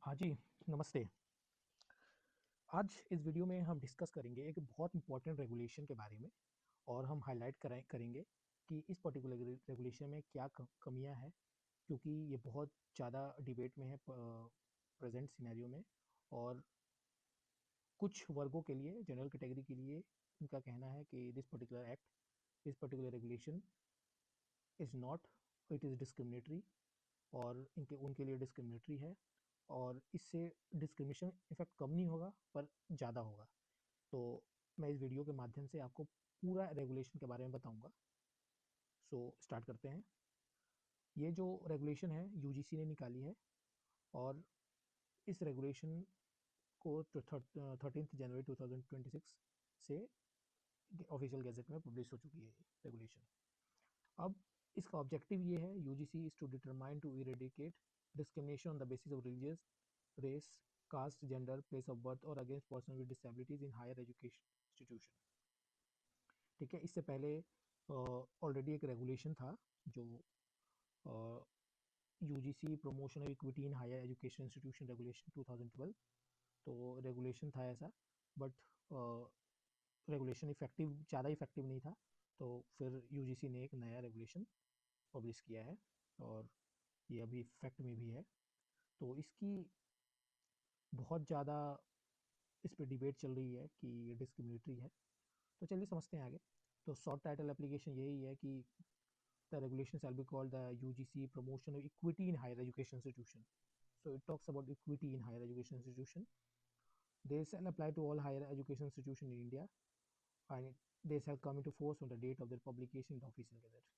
हाँ जी, नमस्ते। आज इस वीडियो में हम डिस्कस करेंगे एक बहुत इंपॉर्टेंट रेगुलेशन के बारे में और हम हाईलाइट करेंगे कि इस पर्टिकुलर रेगुलेशन में क्या कमियां हैं, क्योंकि ये बहुत ज़्यादा डिबेट में है प्रेजेंट सिनेरियो में। और कुछ वर्गों के लिए, जनरल कैटेगरी के लिए, उनका कहना है कि this particular act, this particular regulation is not, it is discriminatory, और इनके उनके लिए डिस्क्रिमिनेटरी है। और इससे डिस्क्रिमिनेशन इफेक्ट कम नहीं होगा पर ज़्यादा होगा। तो मैं इस वीडियो के माध्यम से आपको पूरा रेगुलेशन के बारे में बताऊंगा। सो स्टार्ट करते हैं। ये जो रेगुलेशन है यूजीसी ने निकाली है, और इस रेगुलेशन को 13 जनवरी 2026 से ऑफिशियल गैजेट में पब्लिश हो चुकी है रेगुलेशन। अब इसका ऑब्जेक्टिव ये है, UGC is to determine to eradicate discrimination on the basis of religious, race, caste, gender, place of birth और against person with disabilities in higher education institution. ठीक है, इससे पहले ऑलरेडी एक रेगुलेशन था जो UGC promotion of equity in higher education institution regulation 2012। तो regulation था ऐसा, बट रेगुलेशन इफेक्टिव, ज़्यादा इफेक्टिव नहीं था। तो फिर यूजीसी ने एक नया रेगुलेशन पब्लिश किया है, और ये अभी इफेक्ट में भी है। तो इसकी बहुत ज़्यादा इस पर डिबेट चल रही है कि ये डिस्क्रिमिनेटरी है। तो चलिए समझते हैं आगे। तो शॉर्ट टाइटल एप्लीकेशन यही है कि the regulation shall be called the UGC Promotion of Equity in Higher Education Institution. So it talks about equity in higher education institution. They shall apply to all higher education institutions in India, and they shall come into force on the date of their publication in the official gazette.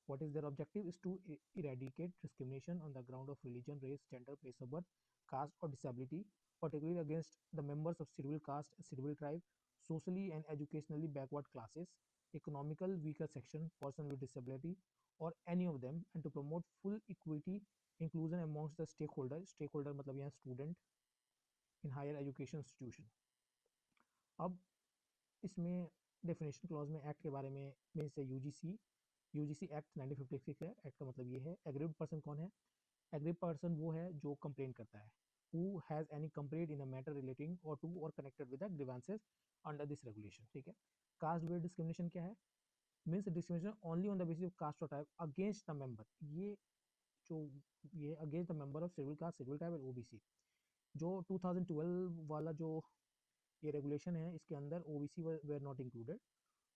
What is their objective? Is to eradicate discrimination on the ground of religion, race, gender, place of birth, caste, or disability, particularly against the members of scheduled caste, scheduled tribe, socially and educationally backward classes, economical weaker section, person with disability, or any of them, and to promote full equity inclusion amongst the stakeholders. Stakeholder मतलब यहाँ student in higher education institution. अब इसमें definition clause में act के बारे में means UGC, UGC act 1956 है। Act का मतलब ये है, एग्रीड पर्सन कौन है? एग्रीड पर्सन वो है जो कंप्लेन करता है, who has any complaint in a matter relating or to or connected with the grievances under this regulation। ठीक है। कास्ट बेस्ड डिस्क्रिमिनेशन क्या है? Means discrimination only on the basis of caste और टाइप अगेंस्ट द मेंबर। ये जो ये against the member of scheduled caste, scheduled tribe और OBC. जो 2012 वाला जो ये रेगुलेशन है, इसके अंदर OBC were not included.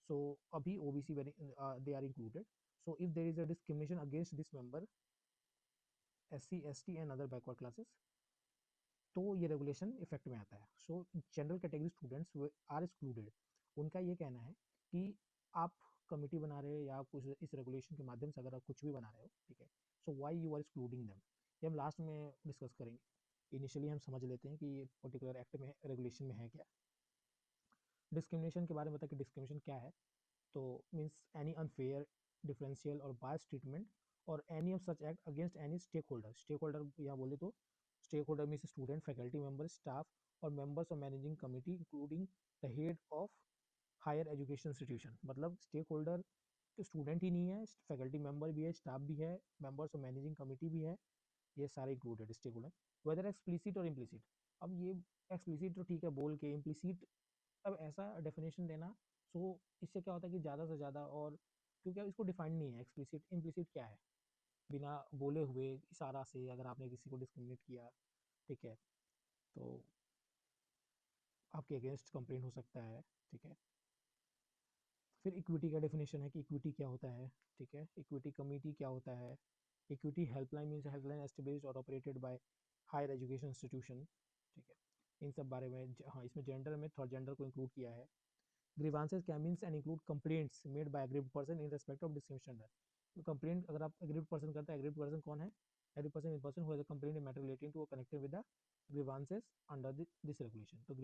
So अभी OBC they are included. So if there is a discrimination against this member, SC, ST and other backward classes, तो ये रेगुलेशन इफेक्ट में आता है। So general category students are excluded. उनका ये कहना है कि आप कमिटी बना रहे हो या कुछ इस रेगुलेशन के माध्यम से अगर आप कुछ भी बना रहे हो, ठीक है, so why you are excluding them, ये हम लास्ट में डिस्कस करेंगे। इनिशियली हम समझ लेते हैं कि ये पर्टिकुलर एक्ट में, रेगुलेशन में है क्या। डिस्क्रिमिनेशन के बारे में बता कि डिस्क्रिमिनेशन क्या है। तो means any unfair, differential or bias treatment or any of such act against any stakeholder. Stakeholder यहाँ बोले तो stakeholder means student, faculty member, staff और members of managing committee including the head of higher education institution. मतलब stakeholder तो student ही नहीं है, faculty member भी है, स्टाफ भी है, मेंबर्स ऑफ मैनेजिंग कमिटी भी है, ये सारे included stake holder. Whether explicit और इम्प्लिसिट। अब ये एक्सप्लिसिट तो ठीक है बोल के, इम्प्लिसिट अब ऐसा डेफिनेशन देना, सो इससे क्या होता है कि ज़्यादा से ज़्यादा, और क्योंकि अब इसको डिफाइन नहीं है एक्सप्लिसिट इम्प्लिसिट क्या है, बिना बोले हुए इशारा से अगर आपने किसी को डिस्क्रिमिनेट किया, ठीक है, तो आपके अगेंस्ट कंप्लेंट हो सकता है। ठीक है। फिर इक्विटी का डेफिनेशन है कि इक्विटी क्या होता है। ठीक है। इक्विटी कमिटी क्या होता है। Equity helpline means helpline established और operated by higher education institution. ठीक है। इन सब बारे में, हाँ, इसमें जेंडर में थर्ड जेंडर को इंक्लूड किया है। ग्रीवांसेस क्या means and include complaints made by agreed person in respect of discrimination. तो कंप्लेंट अगर आप एग्रीड पर्सन करता है, एग्रीड पर्सन कौन है? Aggrieved person is person who has a complaint in matter relating to or connected with the grievances under this regulation. तो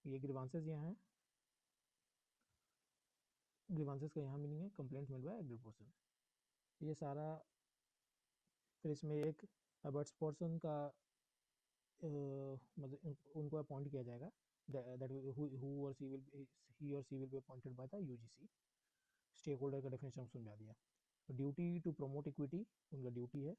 ये grievances यहाँ है, ग्रीवांसेस का यहाँ मीनिंग है complaint made by agreed person. ये सारा, फिर इसमें एक अबर्ट्स पर्सन का मतलब उनको अपॉइंट किया जाएगा, दैट हु और she will he or she will be appointed by the UGC. Stakeholder का डेफिनेशन समझा दिया। ड्यूटी टू प्रमोट इक्विटी, उनका ड्यूटी है।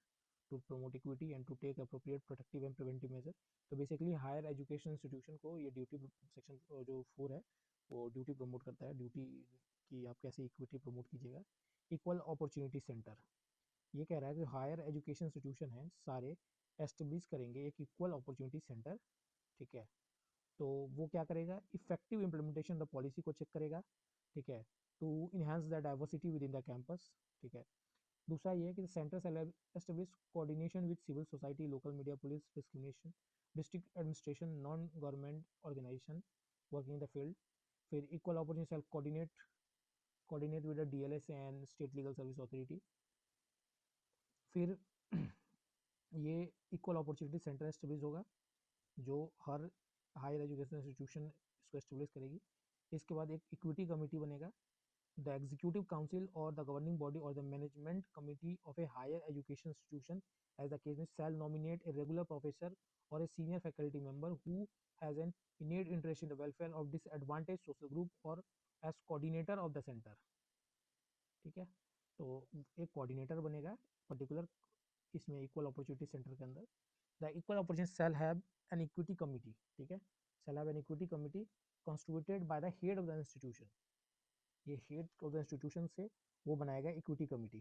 to promote equity and to take appropriate protective and preventive measure. तो basically higher education institution को ये duty section जो 4 है वो ड्यूटी प्रमोट करता है, ड्यूटी कि आप कैसे इक्विटी प्रमोट कीजिएगा। इक्वल अपॉर्चुनिटी सेंटर ये कह रहा है कि हायर एजुकेशन इंस्टीट्यूशन है सारे एस्टेब्लिश करेंगे एक इक्वल अपॉर्चुनिटी सेंटर, ठीक है। तो वो क्या करेगा, इफेक्टिव इम्प्लीमेंटेशन द पॉलिसी को चेक करेगा, ठीक है, to enhance the diversity within the campus, ठीक है। दूसरा ये है कि centre establish coordination with civil society, local media, police, discrimination, district administration, non government organisation working in the field. फिर equal opportunity cell coordinate with the DLS and state legal service authority. फिर ये equal opportunity centre establish होगा जो हर higher education institution इसको establish करेगी। इसके बाद एक इक्विटी कमेटी बनेगा। The executive council or the governing body or the management committee of a higher education institution, as the case may, shall nominate a regular professor or a senior faculty member who has an innate interest in the welfare of disadvantaged social group or as coordinator of the center, ठीक है। तो एक coordinator बनेगा particular इसमें equal opportunity centre के अंदर। The equal opportunity shall have an equity committee, ठीक है, shall have an equity committee constituted by the head of the institution. ये हेड ऑफ द इंस्टीट्यूशन से वो बनाएगा equity committee.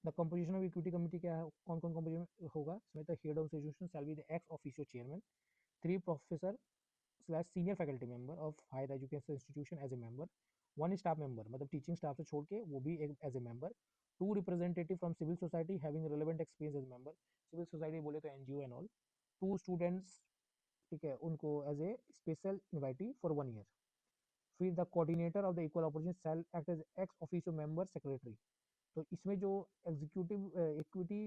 The composition of equity committee क्या है, कौन कौन कंपोजिशन होगा इसमें, the head of institution shall be the ex officio chairman, 3 professor slash senior faculty member of higher education institution as a member, 1 staff member मतलब teaching staff से छोड़ के वो भी एक as a member, 2 representative from civil society having relevant experience as member, civil society बोले तो NGO and all, 2 students, ठीक है, उनको as a special invitee for 1 year. फिर the coordinator of the equal opportunity shall act as ex officio member secretary. तो इसमें जो executive equity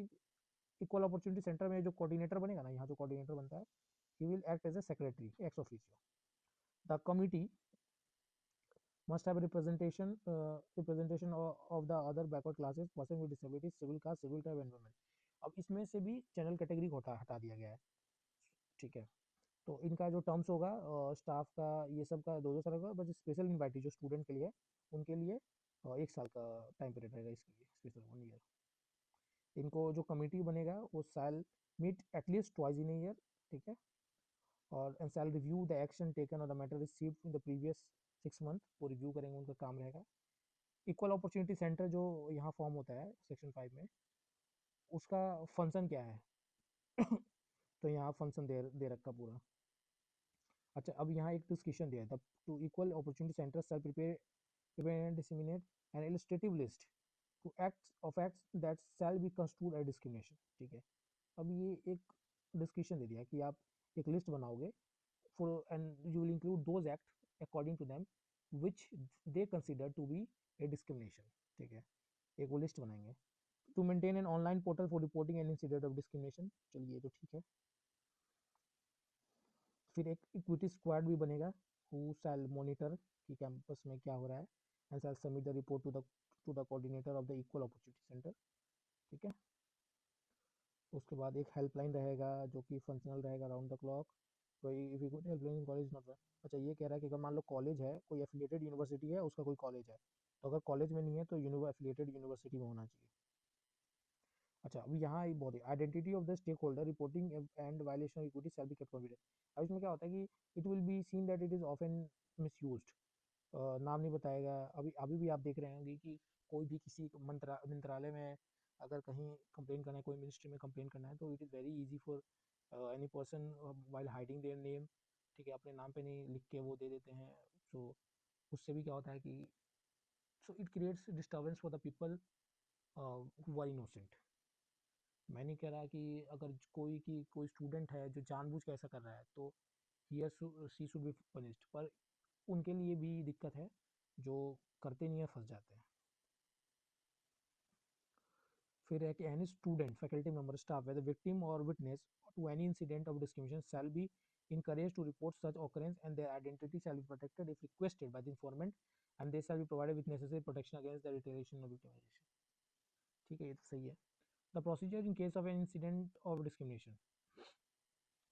equal opportunity centre में जो कोऑर्डिनेटर बनेगा ना, यहाँ जो कोऑर्डिनेटर बनता है, he will act as a secretary ex officio. The committee must have a representation of the other backward classes, person with disabilities, civil caste, civil tribe, environment। अब इसमें से भी जनरल कैटेगरी को हटा दिया गया है, ठीक है। तो इनका जो टर्म्स होगा स्टाफ का ये सब का 2-2 साल का, बस स्पेशल इन्वाइटी जो स्टूडेंट के लिए उनके लिए 1 साल का टाइम पीरियड रहेगा इसके लिए, स्पेशल 1 ईयर। इनको जो कमेटी बनेगा वो shall meet at least twice in year, ठीक है, और and shall review the action taken or the matter received in the previous 6 month, वो रिव्यू करेंगे, उनका काम रहेगा। इक्वल अपॉर्चुनिटी सेंटर जो यहाँ फॉर्म होता है सेक्शन 5 में, उसका फंक्शन क्या है तो यहाँ फंक्शन दे रखा पूरा। अच्छा, अब यहाँ एक डिस्कशन दिया है, to equal opportunity centre shall prepare and disseminate an illustrative list to acts that shall be construed as discrimination, ठीक है। अब ये एक डिस्कशन दे दिया कि आप एक लिस्ट बनाओगे for and you will include those acts according to them which they consider to be a discrimination, ठीक है, एक वो लिस्ट बनाएंगे। To maintain an online portal for reporting an incident of discrimination, चलिए तो ठीक है। फिर एक इक्विटी स्क्वाड भी बनेगा हु शैल मॉनिटर कि कैंपस में क्या हो रहा है and shall submit the report to the coordinator of the equal opportunity centre, ठीक है। उसके बाद एक हेल्पलाइन रहेगा जो कि फंक्शनल रहेगा राउंड द क्लॉक। तो if you good helpline college not. अच्छा, ये कह रहा है कि अगर मान लो कॉलेज है, कोई एफिलिएटेड यूनिवर्सिटी है, उसका कोई कॉलेज है, तो अगर कॉलेज में नहीं है तो एफिलिएटेड यूनिवर्सिटी में होना चाहिए। अच्छा, अभी यहाँ एक बहुत identity of the stake holder reporting and violation of equity shall be kept confidential. अब इसमें क्या होता है कि it will be seen that it is often misused, नाम नहीं बताएगा। अभी अभी भी आप देख रहे होंगे कि कोई भी किसी मंत्रालय में अगर कहीं कंप्लेन करना है, कोई मिनिस्ट्री में कंप्लेन करना है, तो it is very easy for any person while hiding their name, ठीक है, अपने नाम पे नहीं लिख के वो दे देते हैं। सो उससे भी क्या होता है कि so it creates disturbance for the people who are innocent. मैं नहीं कह रहा कि अगर कोई स्टूडेंट है जो जानबूझ के ऐसा कर रहा है तो ही शी शुड बी पनिश्ड, पर उनके लिए भी दिक्कत है जो करते नहीं है, फंस जाते हैं। फिर है कि any student, faculty member, staff whether victim or witness to any incident of discrimination shall be encouraged to report such occurrence and their identity shall be protected if requested by the informant and they shall be provided with necessary protection against the retaliation or victimization, ठीक है, ये तो सही है। The procedure in case of an incident of discrimination,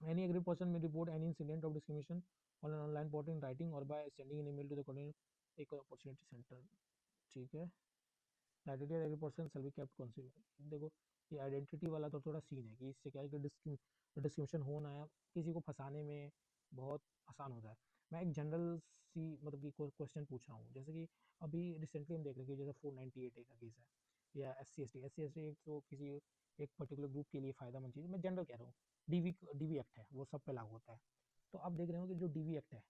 any aggrieved person may report any incident of discrimination on an online portal in writing or by sending an email to the coordinator equal opportunity center, ठीक है। Identity of every person shall be kept confidential. देखो ये identity वाला तो थोड़ा scene है कि इससे क्या है कि डिस्क्रिमिनेशन होना है किसी को फंसाने में बहुत आसान होता है। मैं एक जनरल सी मतलब कि क्वेश्चन पूछ रहा हूँ, जैसे कि अभी रिसेंटली हम देख रहे हैं कि जैसे 498 का केस है, या एस सी एस टी एक तो किसी एक पर्टिकुलर ग्रुप के लिए फायदेमंद चीज़, मैं जनरल कह रहा हूँ। डीवी एक्ट है वो सब पे लागू होता है। तो आप देख रहे हो कि जो डीवी एक्ट है,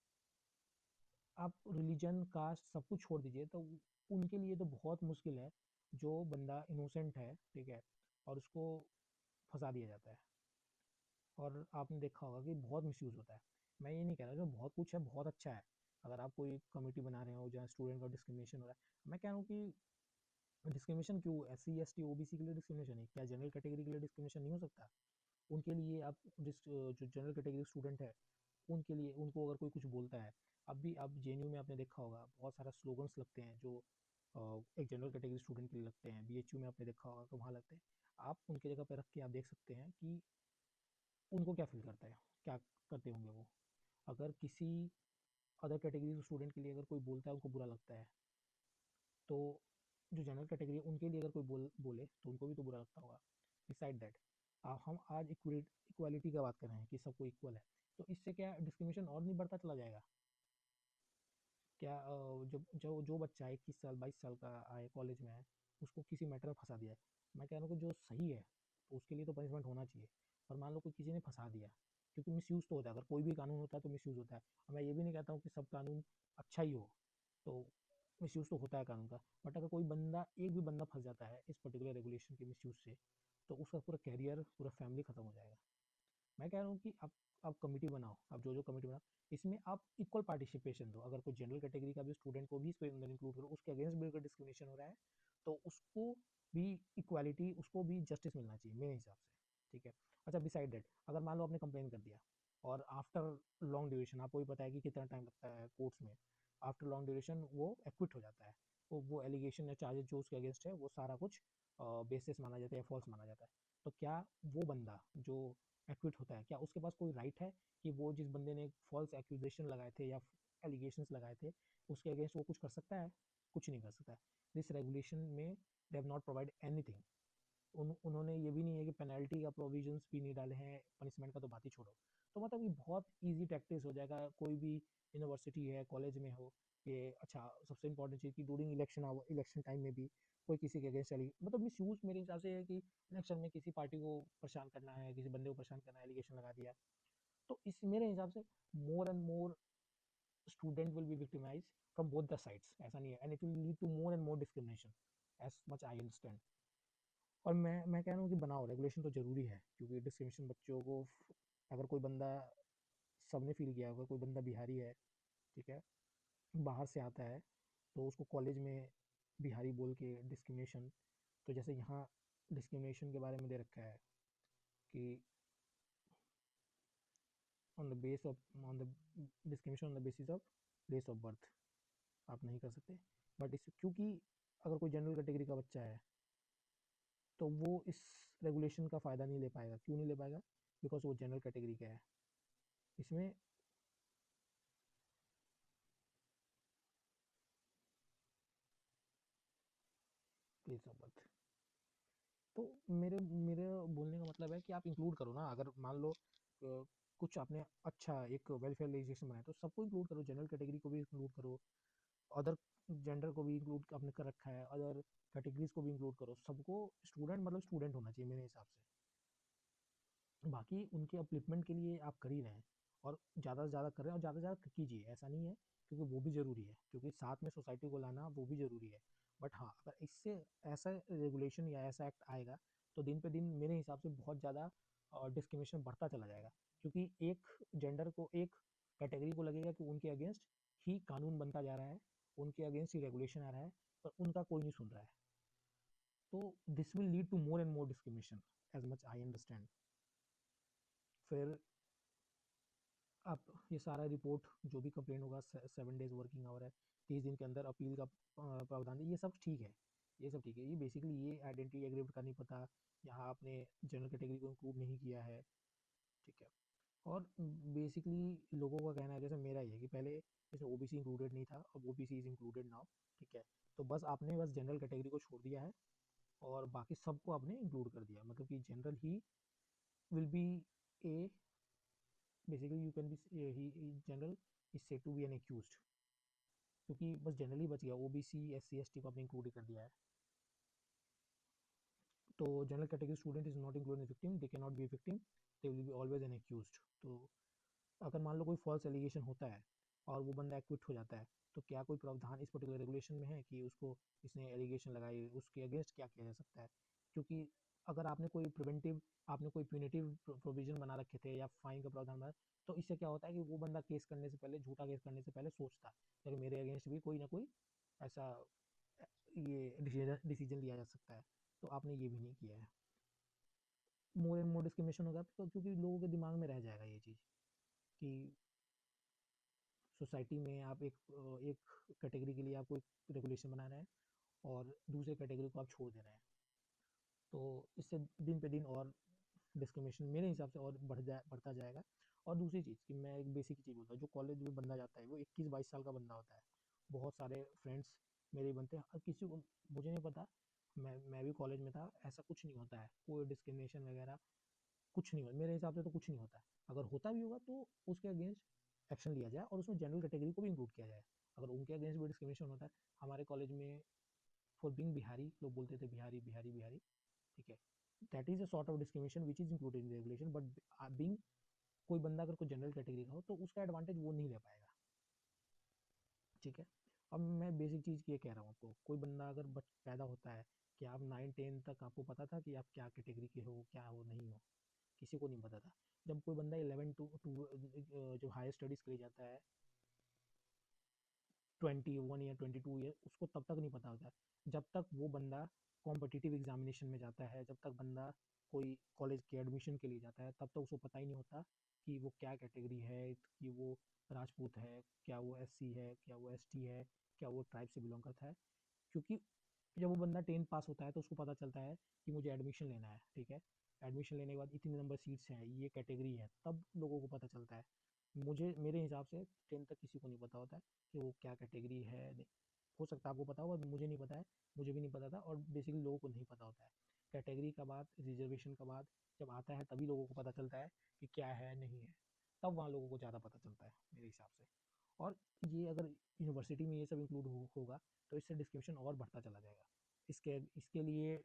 आप रिलीजन कास्ट सब कुछ छोड़ दीजिए तो उनके लिए तो बहुत मुश्किल है। जो बंदा इनोसेंट है, ठीक है, और उसको फंसा दिया जाता है। और आपने देखा होगा कि बहुत मिसयूज़ होता है। मैं ये नहीं कह रहा जो बहुत कुछ है बहुत अच्छा है। अगर आप कोई कमेटी बना रहे हो जहाँ स्टूडेंट का डिस्क्रिमिनेशन हो रहा है, मैं कह रहा हूँ कि डिस्क्रिमिनेशन क्यों, SC ST OBC के लिए डिस्क्रिमिनेशन है, क्या जनरल कैटेगरी के लिए डिस्क्रिमिनेशन नहीं हो सकता? उनके लिए आप जो जनरल कैटेगरी स्टूडेंट है उनके लिए उनको अगर कोई कुछ बोलता है, अभी आप JNU में आपने देखा होगा बहुत सारा स्लोगन्स लगते हैं जो एक जनरल कैटेगरी स्टूडेंट के लिए लगते हैं। BHU में आपने देखा होगा कि वहाँ लगते हैं। आप उनकी जगह पर रख के आप देख सकते हैं कि उनको क्या फील करता है, क्या करते होंगे वो। अगर किसी अदर कैटेगरी स्टूडेंट के लिए अगर कोई बोलता है उनको बुरा लगता है, तो जो जनरल कैटेगरी है उनके लिए अगर कोई बोले तो उनको भी तो बुरा लगता होगा। डिसाइड दैट हम आज इक्वालिटी का बात कर रहे हैं कि सबको इक्वल है, तो इससे क्या डिस्क्रिमिनेशन और नहीं बढ़ता चला जाएगा? क्या जब जो जो बच्चा 21 साल 22 साल का आए कॉलेज में है, उसको किसी मैटर में फंसा दिया है, मैं कह रहा हूँ कि जो सही है तो उसके लिए तो पनिशमेंट होना चाहिए। और मान लो कोई किसी ने फंसा दिया, क्योंकि मिसयूज़ तो होता है, अगर कोई भी कानून होता है तो मिसयूज़ होता है। और मैं ये भी नहीं कहता हूँ कि सब कानून अच्छा ही हो, तो मिसयूज़ तो होता है कानून का। बट अगर कोई बंदा एक भी बंदा फंस जाता है इस पर्टिकुलर रेगुलेशन के मिसयूज़ से, तो उसका पूरा कैरियर पूरा फैमिली खत्म हो जाएगा। मैं कह रहा हूँ कि आप कमिटी बनाओ, आप जो जो कमिटी बनाओ इसमें आप इक्वल पार्टिसिपेशन दो। अगर कोई जनरल कैटेगरी का भी स्टूडेंट को भी इसके अंदर इंक्लूड करो, उसके अगेंस्ट भी अगर डिस्क्रिमिनेशन हो रहा है तो उसको भी इक्वालिटी, उसको भी जस्टिस मिलना चाहिए मेरे हिसाब से। ठीक है। अच्छा, बिसाइड दैट अगर मान लो आपने कंप्लेन कर दिया और आफ्टर लॉन्ग ड्यूरेशन, आपको भी पता है कि कितना टाइम लगता है कोर्ट्स में, आफ्टर लॉन्ग ड्यूरेशन वो एक्विट हो जाता है। वो एलिगेशन या चार्जेस जो उसके अगेंस्ट है वो सारा कुछ बेसिस माना जाता है, फॉल्स माना जाता है। तो क्या वो बंदा जो एक्विट होता है, क्या उसके पास कोई राइट है कि वो जिस बंदे ने फॉल्स एक्यूजेशन लगाए थे या एलिगेशंस लगाए थे उसके अगेंस्ट वो कुछ कर सकता है? कुछ नहीं कर सकता। दिस रेगुलेशन में they have not provide anything. उन्होंने ये भी नहीं है कि पेनल्टी का प्रोविजंस भी नहीं डाले हैं, पनिशमेंट का तो बात ही छोड़ो। तो मतलब ये बहुत इजी टैक्टिस हो जाएगा कोई भी यूनिवर्सिटी है कॉलेज में हो कि अच्छा, सबसे इंपॉर्टेंट चीज़ की ड्यूरिंग इलेक्शन टाइम में भी कोई किसी के अगेंस्ट चली, मतलब मिस यूज मेरे हिसाब से है कि इलेक्शन में किसी पार्टी को परेशान करना है, किसी बंदे को परेशान करना है, एलिगेशन लगा दिया, तो इस मेरे हिसाब से more and more student will be victimise from both the sides. ऐसा नहीं है, and it will lead to more and more discrimination as much I understand. और मैं कह रहा हूँ कि बनाओ, रेगुलेशन तो ज़रूरी है, क्योंकि डिस्क्रिमिनेशन बच्चों को अगर कोई बंदा, सबने फील किया होगा, कोई बंदा बिहारी है, ठीक है, बाहर से आता है, तो उसको कॉलेज में बिहारी बोल के डिस्क्रिमिनेशन, तो जैसे यहाँ डिस्क्रिमिनेशन के बारे में दे रखा है कि on the base of on the discrimination on the basis of place of birth, आप नहीं कर सकते। बट इस क्योंकि अगर कोई जनरल कैटेगरी का बच्चा है तो वो इस रेगुलेशन का फ़ायदा नहीं ले पाएगा। क्यों नहीं ले पाएगा? बिकॉज वो जनरल कैटेगरी का है। इसमें प्लेस ऑफ बर्थ, तो मेरे मेरे बोलने का मतलब है कि आप इंक्लूड करो ना। अगर मान लो कुछ आपने अच्छा एक वेलफेयर लेजिस्लेशन बनाया तो सबको इंक्लूड करो, जनरल कैटेगरी को भी इंक्लूड करो, अदर जेंडर को भी इंक्लूड आपने कर रखा है, अदर कैटेगरीज को भी इंक्लूड करो। सबको स्टूडेंट मतलब स्टूडेंट होना चाहिए मेरे हिसाब से। बाकी उनके अपलिफ्टमेंट के लिए आप कर ही रहे हैं, और ज़्यादा से ज़्यादा कर रहे हैं, और ज़्यादा से ज़्यादा कीजिए, ऐसा नहीं है, क्योंकि वो भी ज़रूरी है, क्योंकि साथ में सोसाइटी को लाना वो भी ज़रूरी है। बट हाँ, अगर इससे ऐसा रेगुलेशन या ऐसा एक्ट आएगा तो दिन पे दिन मेरे हिसाब से बहुत ज़्यादा डिस्क्रिमिनेशन बढ़ता चला जाएगा, क्योंकि एक जेंडर को, एक कैटेगरी को लगेगा कि उनके अगेंस्ट ही कानून बनता जा रहा है, उनके अगेंस्ट ही रेगुलेशन आ रहा है, पर उनका कोई नहीं सुन रहा है। तो this will lead to more and more discrimination as much I understand. फिर आप ये सारा रिपोर्ट जो भी कंप्लेन होगा, 7 डेज वर्किंग आवर है, 30 दिन के अंदर अपील का प्रावधान है, ये सब ठीक है, ये सब ठीक है। ये बेसिकली ये आइडेंटिटी एग्रीमेंट का नहीं पता, यहाँ आपने जनरल कैटेगरी को इंक्लूड नहीं किया है, ठीक है। और बेसिकली लोगों का कहना है, जैसे मेरा ये है कि पहले जैसे ओबीसी इंक्लूडेड नहीं था, अब ओबीसी इज इंक्लूडेड नाउ, ठीक है। तो बस आपने बस जनरल कैटेगरी को छोड़ दिया है और बाकी सबको आपने इंक्लूड कर दिया, मतलब कि general he will be a, basically you can be he general is said to be an accused, क्योंकि बस जनरल ही बच गया, ओबीसी एससी एसटी को आपने इंक्लूड कर दिया है। तो general category student is not included in victim, they can not be victim, they will be always an accused. तो अगर मान लो कोई फॉल्स एलिगेशन होता है और वो बंदा एक्विट हो जाता है, तो क्या कोई प्रावधान इस पर्टिकुलर रेगुलेशन में है कि उसको, इसने एलिगेशन लगाई उसके अगेंस्ट क्या किया जा सकता है? क्योंकि अगर आपने कोई प्रिवेंटिव, आपने कोई प्यूनिटिव प्रोविजन बना रखे थे या फाइन का प्रावधान बना, तो इससे क्या होता है कि वो बंदा केस करने से पहले, झूठा केस करने से पहले सोचता है कि मेरे अगेंस्ट भी कोई ना कोई ऐसा ये डिसीजन लिया जा सकता है। तो आपने ये भी नहीं किया है। मोर एंड मोर डिस्क्रिमिनेशन होगा, तो क्योंकि लोगों के दिमाग में रह जाएगा ये चीज़ कि सोसाइटी में आप एक कैटेगरी के लिए आपको एक रेगुलेशन बना रहे हैं और दूसरे कैटेगरी को आप छोड़ दे रहे हैं। तो इससे दिन पे दिन और डिस्क्रिमिनेशन मेरे हिसाब से और बढ़ता जाएगा। और दूसरी चीज़ कि मैं एक बेसिक चीज़ बोलता हूँ, जो कॉलेज में बंदा जाता है वो 21-22 साल का बंदा होता है। बहुत सारे फ्रेंड्स मेरे बनते हैं और किसी को, मुझे नहीं पता, मैं भी कॉलेज में था, ऐसा कुछ नहीं होता है, कोई डिस्क्रिमिनेशन वगैरह कुछ नहीं होता मेरे हिसाब से, तो कुछ नहीं होता है। अगर होता भी होगा तो उसके अगेंस्ट एक्शन लिया जाए और उसमें जनरल कैटेगरी को भी इंक्लूड किया जाए। अगर उनके अगेंस्ट भी डिस्क्रिमिनेशन होता है, हमारे कॉलेज में फॉर बीइंग बिहारी लोग बोलते थे बिहारी बिहारी बिहारी, ठीक है, that is a sort of discrimination which is included in regulation, but being कोई बंदा अगर कोई जनरल कैटेगरी का हो तो उसका एडवांटेज वो नहीं ले पाएगा, ठीक है। अब मैं बेसिक चीज़ ये कह रहा हूँ आपको, कोई बंदा अगर पैदा होता है कि आप 9-10 तक आपको पता था कि आप क्या कैटेगरी के हो, क्या हो नहीं हो, किसी को नहीं पता था। जब कोई बंदा 11 टू जब हायर स्टडीज़ के लिए जाता है 21 ईयर 22 ईयर, उसको तब तक नहीं पता होता है जब तक वो बंदा कॉम्पिटिटिव एग्जामिनेशन में जाता है, जब तक बंदा कोई कॉलेज के एडमिशन के लिए जाता है, तब तक उसको पता ही नहीं होता कि वो क्या कैटेगरी है, कि वो राजपूत है, क्या वो एससी है, क्या वो एसटी है, क्या वो ट्राइब से बिलोंग करता है। क्योंकि जब वो बंदा 10 पास होता है तो उसको पता चलता है कि मुझे एडमिशन लेना है, ठीक है, एडमिशन लेने के बाद इतने नंबर सीट्स हैं, ये कैटेगरी है, तब लोगों को पता चलता है। मुझे मेरे हिसाब से 10 तक किसी को नहीं पता होता है कि वो क्या कैटेगरी है, नहीं। हो सकता है आपको पता हो, मुझे नहीं पता है, मुझे भी नहीं पता था, और बेसिकली लोगों को नहीं पता होता है। कैटेगरी का बाद, रिजर्वेशन का बाद जब आता है तभी लोगों को पता चलता है कि क्या है नहीं है, तब वहाँ लोगों को ज़्यादा पता चलता है मेरे हिसाब से। और ये अगर यूनिवर्सिटी में ये सब इंक्लूड होगा तो इससे डिस्क्रिमिनेशन और बढ़ता चला जाएगा। इसके इसके लिए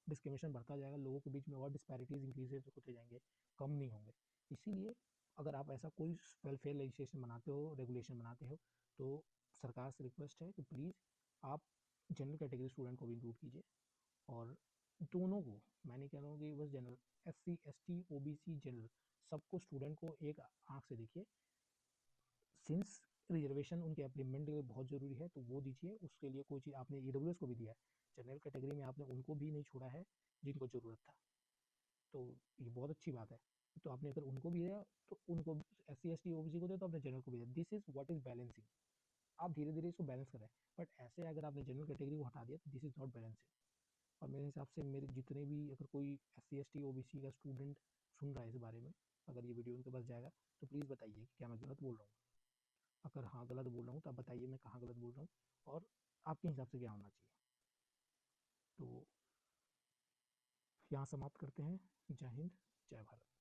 डिस्क्रिमिनेशन बढ़ता जाएगा, लोगों के बीच में और डिस्पैरिटीज इंक्रीज होते जाएंगे, कम नहीं होंगे। इसीलिए अगर आप ऐसा कोई वेलफेयर लेजिस्लेशन बनाते हो, रेगुलेशन बनाते हो, तो सरकार से रिक्वेस्ट है कि प्लीज़ आप जनरल कैटेगरी स्टूडेंट को भी इंक्लूड कीजिए। और दोनों को, मैं नहीं कह रहा हूँ कि बस general, SC ST OBC general, सबको, स्टूडेंट को एक आँख से देखिए। सिंस रिजर्वेशन उनके अप्लीमेंट के लिए बहुत ज़रूरी है तो वो दीजिए, उसके लिए कोई चीज़ आपने ईडब्ल्यूएस को भी दिया है, जनरल कैटेगरी में आपने उनको भी नहीं छोड़ा है जिनको ज़रूरत था, तो ये बहुत अच्छी बात है। तो आपने अगर उनको भी दिया तो उनको, S C S T OBC को दिया तो आपने जनरल को भी दिया, this is what is balancing. आप धीरे धीरे इसको बैलेंस करें, बट ऐसे अगर आपने जनरल कैटेगरी को हटा दिया तो दिस इज नॉट बैलेंसिंग। और मेरे हिसाब से मेरे जितने भी, अगर कोई S C S T O B C का स्टूडेंट सुन रहा है इस बारे में, अगर ये वीडियो उनके पास जाएगा तो प्लीज़ बताइए कि क्या मैं गलत बोल रहा हूँ। अगर हाँ गलत बोल रहा हूँ तो आप बताइए मैं कहाँ गलत बोल रहा हूँ और आपके हिसाब से क्या होना चाहिए। तो यहाँ समाप्त करते हैं। जय हिंद, जय भारत।